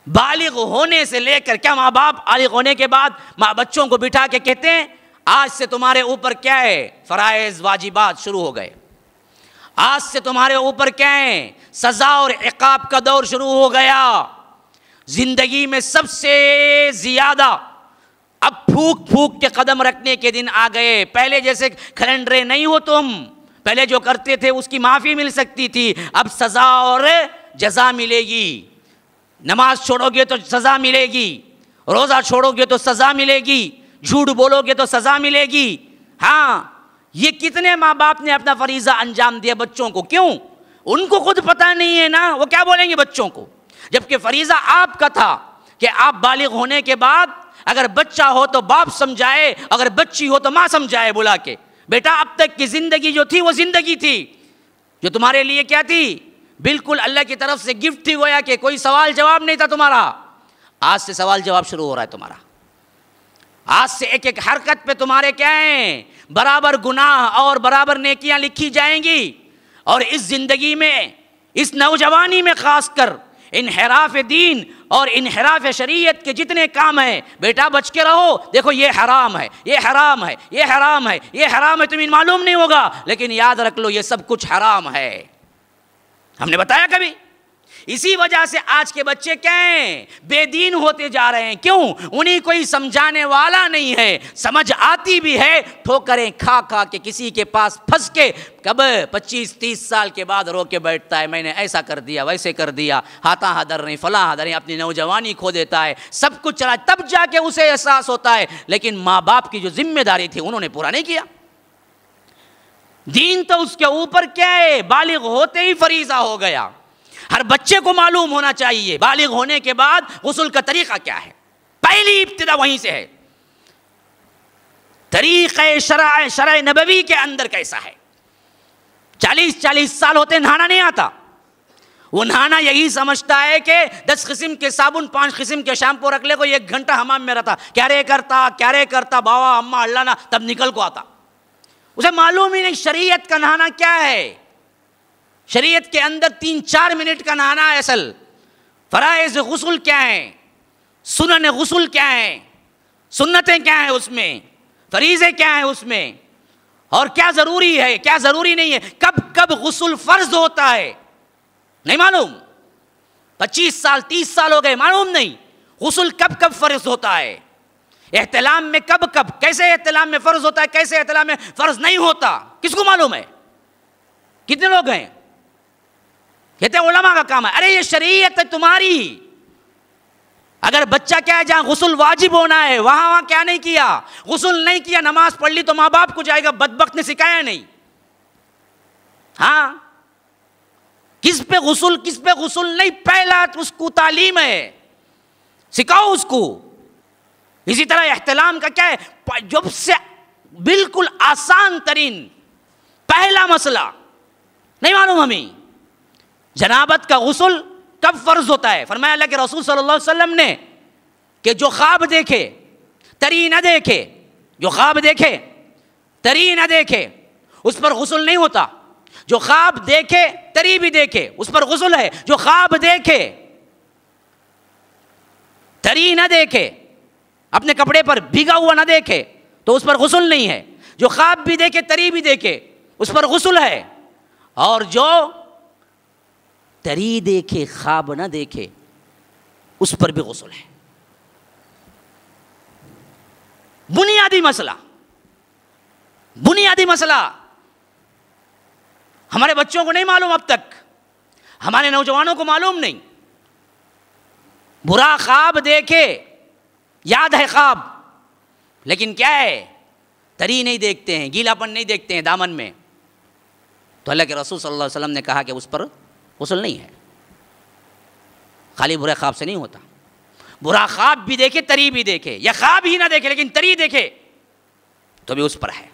बालिग होने से लेकर, क्या माँ बाप बालिग होने के बाद माँ बच्चों को बिठा के कहते हैं आज से तुम्हारे ऊपर क्या है, फराइज वाजिबात शुरू हो गए, आज से तुम्हारे ऊपर क्या है, सजा और इकाब का दौर शुरू हो गया। जिंदगी में सबसे ज्यादा अब फूक फूक के कदम रखने के दिन आ गए। पहले जैसे खलंडरे नहीं हो तुम, पहले जो करते थे उसकी माफी मिल सकती थी, अब सजा और जजा मिलेगी। नमाज छोड़ोगे तो सजा मिलेगी, रोजा छोड़ोगे तो सजा मिलेगी, झूठ बोलोगे तो सजा मिलेगी। हाँ, ये कितने माँ बाप ने अपना फरीजा अंजाम दिया बच्चों को? क्यों? उनको खुद पता नहीं है ना, वो क्या बोलेंगे बच्चों को, जबकि फरीजा आपका था कि आप बालिग होने के बाद अगर बच्चा हो तो बाप समझाए, अगर बच्ची हो तो माँ समझाए बुला के, बेटा अब तक की जिंदगी जो थी वो जिंदगी थी जो तुम्हारे लिए क्या थी, बिल्कुल अल्लाह की तरफ से गिफ्ट थी, गोया कि कोई सवाल जवाब नहीं था तुम्हारा। आज से सवाल जवाब शुरू हो रहा है तुम्हारा। आज से एक एक हरकत पे तुम्हारे क्या है, बराबर गुनाह और बराबर नेकियां लिखी जाएंगी। और इस जिंदगी में, इस नौजवानी में खासकर इनहिराफ दीन और इनहिराफ शरीयत के जितने काम हैं, बेटा बच के रहो। देखो ये हराम है, ये हराम है, ये हराम है, ये हराम है, तुम्हें मालूम नहीं होगा, लेकिन याद रख लो ये सब कुछ हराम है। हमने बताया कभी? इसी वजह से आज के बच्चे क्या हैं, बेदीन होते जा रहे हैं। क्यों? उन्हें कोई समझाने वाला नहीं है। समझ आती भी है, ठोकरें खा खा के किसी के पास फंस के कब 25-30 साल के बाद रो के बैठता है, मैंने ऐसा कर दिया, वैसे कर दिया, हाथा हादर नहीं, फला हादर नहीं, अपनी नौजवानी खो देता है, सब कुछ चला, तब जाके उसे एहसास होता है। लेकिन माँ बाप की जो जिम्मेदारी थी उन्होंने पूरा नहीं किया। दीन तो उसके ऊपर क्या है, बालिग होते ही फरीजा हो गया। हर बच्चे को मालूम होना चाहिए बालिग होने के बाद गुस्ल का तरीका क्या है। पहली इब्तिदा वहीं से है। तरीक़े शरअ नबवी के अंदर कैसा है। 40-40 साल होते नहाना नहीं आता। वो नहाना यही समझता है कि 10 किस्म के साबुन, 5 किस्म के शैम्पू रख ले, को 1 घंटा हमाम में रहता, क्या रे करता बाबा अम्मा अल्लाह, तब निकल को आता। उसे मालूम ही नहीं शरीयत का नहाना क्या है। शरीयत के अंदर 3-4 मिनट का नहाना है असल। फराइज़ गुस्ल क्या है, सुनन गुस्ल क्या है, सुन्नतें क्या है उसमें, फरीज़े क्या है उसमें, और क्या ज़रूरी है क्या ज़रूरी नहीं है, कब कब गुस्ल फ़र्ज होता है नहीं मालूम। 25 साल 30 साल हो गए, मालूम नहीं गुस्ल कब कब फ़र्ज होता है। एहतलाम में कब कब, कैसे एहतलाम में फ़र्ज होता है, कैसे एहतलाम में फ़र्ज नहीं होता, किसको मालूम है? कितने लोग हैं? कहते हैं उलमा का काम है। अरे ये शरीयत है तुम्हारी। अगर बच्चा क्या है, जहां गुस्ल वाजिब होना है वहां क्या नहीं किया, गुस्ल नहीं किया, नमाज पढ़ ली तो माँ बाप को जाएगा, बदबख्त ने सिखाया नहीं। हाँ, किस पे गुस्ल नहीं, पहला उसको तालीम है, सिखाओ उसको। इसी तरह एहतलाम का क्या है, जब से बिल्कुल आसान तरीन पहला मसला नहीं मालूम हमें, जनाबत का गुस्ल कब फर्ज होता है। फरमाया अल्लाह के रसूल सल्लल्लाहु अलैहि वसल्लम ने कि जो ख्वाब देखे तरी न देखे, जो ख्वाब देखे तरी न देखे उस पर गुस्ल नहीं होता। जो ख्वाब देखे तरी भी देखे उस पर गुस्ल है। जो ख्वाब देखे तरी न देखे, अपने कपड़े पर भीगा हुआ न देखे तो उस पर गुस्ल नहीं है। जो ख्वाब भी देखे तरी भी देखे उस पर गुस्ल है। और जो तरी देखे ख्वाब न देखे उस पर भी गुस्ल है। बुनियादी मसला, बुनियादी मसला हमारे बच्चों को नहीं मालूम, अब तक हमारे नौजवानों को मालूम नहीं। बुरा ख्वाब देखे, याद है ख्वाब, लेकिन क्या है, तरी नहीं देखते हैं, गीलापन नहीं देखते हैं दामन में, तो अल्लाह के रसूल सल्लल्लाहु अलैहि वसल्लम ने कहा कि उस पर गुस्ल नहीं है। खाली बुरे ख्वाब से नहीं होता। बुरा ख्वाब भी देखे तरी भी देखे, या ख्वाब ही ना देखे लेकिन तरी देखे तो भी उस पर है।